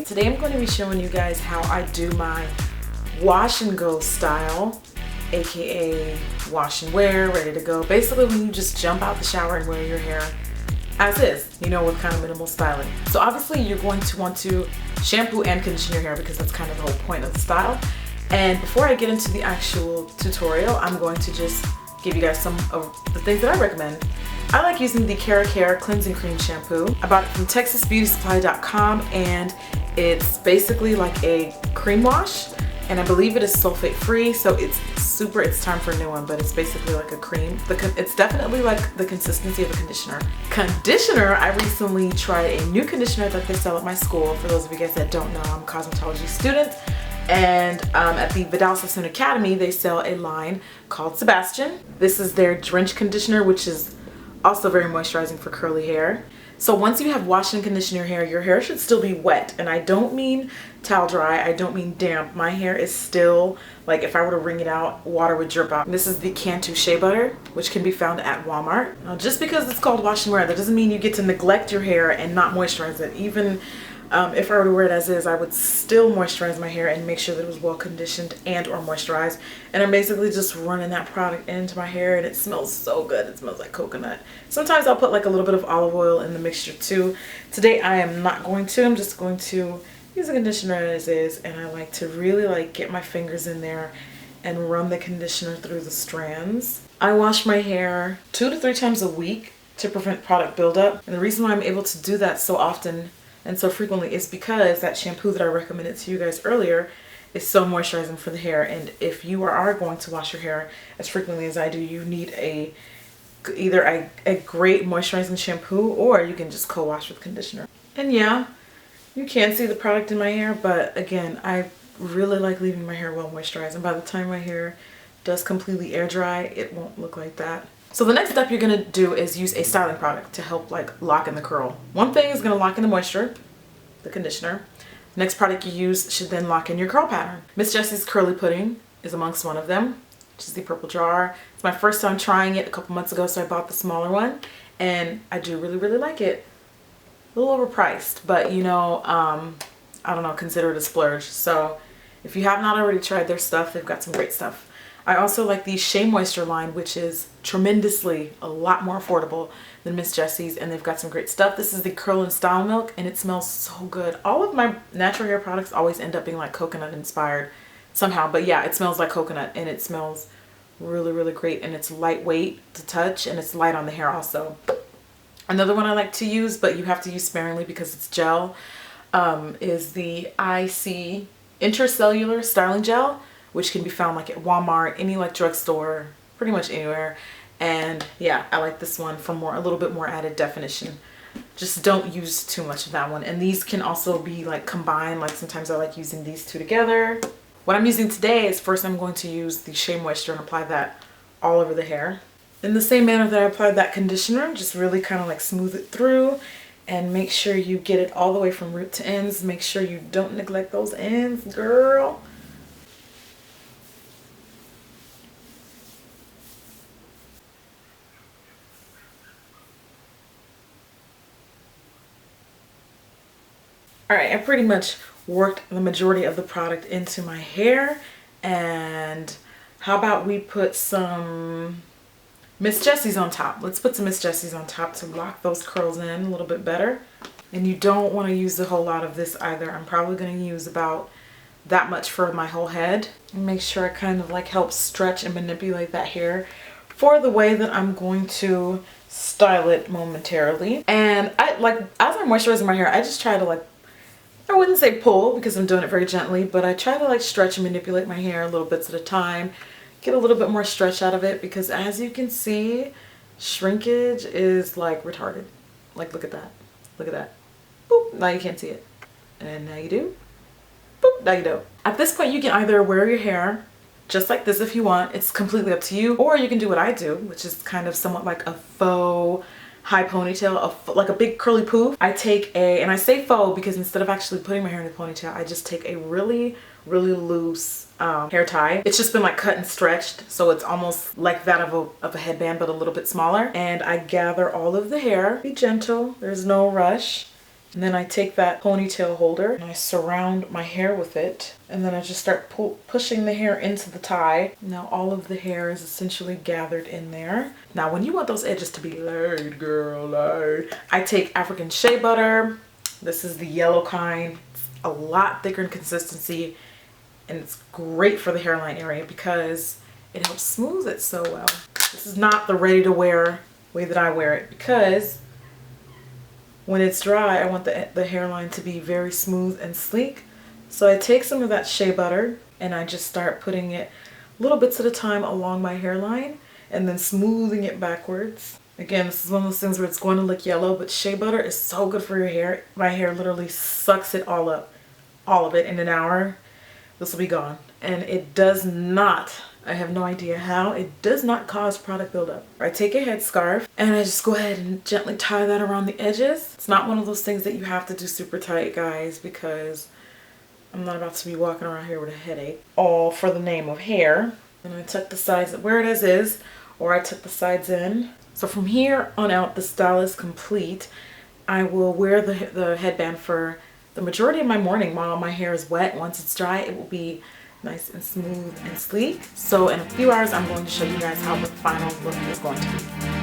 Today I'm going to be showing you guys how I do my wash and go style, aka wash and wear, ready to go. Basically when you just jump out the shower and wear your hair as is, you know, with kind of minimal styling. So obviously you're going to want to shampoo and condition your hair because that's kind of the whole point of the style. And before I get into the actual tutorial, I'm going to just give you guys some of the things that I recommend. I like using the Care Cleansing Cream Shampoo. I bought it from TexasBeautySupply.com and it's basically like a cream wash, and I believe it is sulfate free, so it's time for a new one, but it's basically like a cream. It's definitely like the consistency of a conditioner. I recently tried a new conditioner that they sell at my school. For those of you guys that don't know, I'm a cosmetology student, and at the Vidal Sassoon Academy they sell a line called Sebastian. This is their Drench Conditioner, which is also very moisturizing for curly hair. So once you have washed and conditioned your hair should still be wet. And I don't mean towel dry, I don't mean damp. My hair is still, like if I were to wring it out, water would drip out. This is the Cantu Shea Butter, which can be found at Walmart. Now just because it's called wash and wear, that doesn't mean you get to neglect your hair and not moisturize it. Even if I were to wear it as is, I would still moisturize my hair and make sure that it was well conditioned and or moisturized. And I'm basically just running that product into my hair, and it smells so good. It smells like coconut. Sometimes I'll put like a little bit of olive oil in the mixture too. Today I am not going to. I'm just going to use the conditioner as is, and I like to really like get my fingers in there and run the conditioner through the strands. I wash my hair 2 to 3 times a week to prevent product buildup, and the reason why I'm able to do that so often and so frequently is because that shampoo that I recommended to you guys earlier is so moisturizing for the hair. And if you are going to wash your hair as frequently as I do, you need either a great moisturizing shampoo, or you can just co-wash with conditioner. And yeah, you can see the product in my hair, but again, I really like leaving my hair well moisturized, and by the time my hair does completely air dry, it won't look like that. So the next step you're gonna do is use a styling product to help like lock in the curl. One thing is gonna lock in the moisture, the conditioner. The next product you use should then lock in your curl pattern. Miss Jessie's Curly Pudding is amongst one of them, which is the purple jar. It's my first time trying it a couple months ago, so I bought the smaller one, and I do really like it. A little overpriced, but you know, I don't know, consider it a splurge. So if you have not already tried their stuff, they've got some great stuff. I also like the Shea Moisture line, which is tremendously a lot more affordable than Miss Jessie's, and they've got some great stuff. This is the Curl and Style Milk, and it smells so good. All of my natural hair products always end up being like coconut inspired somehow, but yeah, it smells like coconut, and it smells really great, and it's lightweight to touch, and it's light on the hair also. Another one I like to use, but you have to use sparingly because it's gel, is the Icy Intercellular Styling Gel, which can be found like at Walmart, any like drugstore, pretty much anywhere. And yeah, I like this one for a little bit more added definition. Just don't use too much of that one. And these can also be like combined, like sometimes I like using these two together. What I'm using today is first I'm going to use the Shea Moisture and apply that all over the hair. In the same manner that I applied that conditioner, just really kind of like smooth it through and make sure you get it all the way from root to ends. Make sure you don't neglect those ends, girl. Alright, I pretty much worked the majority of the product into my hair, and how about we put some Miss Jessie's on top. Let's put some Miss Jessie's on top to lock those curls in a little bit better. And you don't want to use a whole lot of this either. I'm probably going to use about that much for my whole head. And make sure I kind of like help stretch and manipulate that hair for the way that I'm going to style it momentarily. And I like, as I'm moisturizing my hair, I just try to like, I wouldn't say pull because I'm doing it very gently, but I try to like stretch and manipulate my hair little bits at a time, get a little bit more stretch out of it, because as you can see, shrinkage is like retarded. Like look at that, look at that. Boop, now you can't see it. And now you do. Boop, now you don't. At this point you can either wear your hair just like this if you want, it's completely up to you, or you can do what I do, which is kind of somewhat like a faux high ponytail, like a big curly poof. I take and I say faux because instead of actually putting my hair in a ponytail, I just take a really loose hair tie. It's just been like cut and stretched, so it's almost like that of a headband, but a little bit smaller. And I gather all of the hair. Be gentle, there's no rush. And then I take that ponytail holder and I surround my hair with it. And then I just start pushing the hair into the tie. Now all of the hair is essentially gathered in there. Now when you want those edges to be laid, girl, laid, I take African shea butter. This is the yellow kind. It's a lot thicker in consistency. And it's great for the hairline area because it helps smooth it so well. This is not the ready to wear way that I wear it, because when it's dry, I want the hairline to be very smooth and sleek. So I take some of that shea butter and I just start putting it little bits at a time along my hairline and then smoothing it backwards. Again, this is one of those things where it's going to look yellow, but shea butter is so good for your hair. My hair literally sucks it all up, all of it. In an hour, this will be gone. And it does not, I have no idea how, it does not cause product buildup. I take a headscarf and I just go ahead and gently tie that around the edges. It's not one of those things that you have to do super tight, guys, because I'm not about to be walking around here with a headache. All for the name of hair. And I tuck the sides where it is, or I tuck the sides in. So from here on out, the style is complete. I will wear the headband for the majority of my morning while my hair is wet. Once it's dry, it will be nice and smooth and sleek. So in a few hours, I'm going to show you guys how the final look is going to be.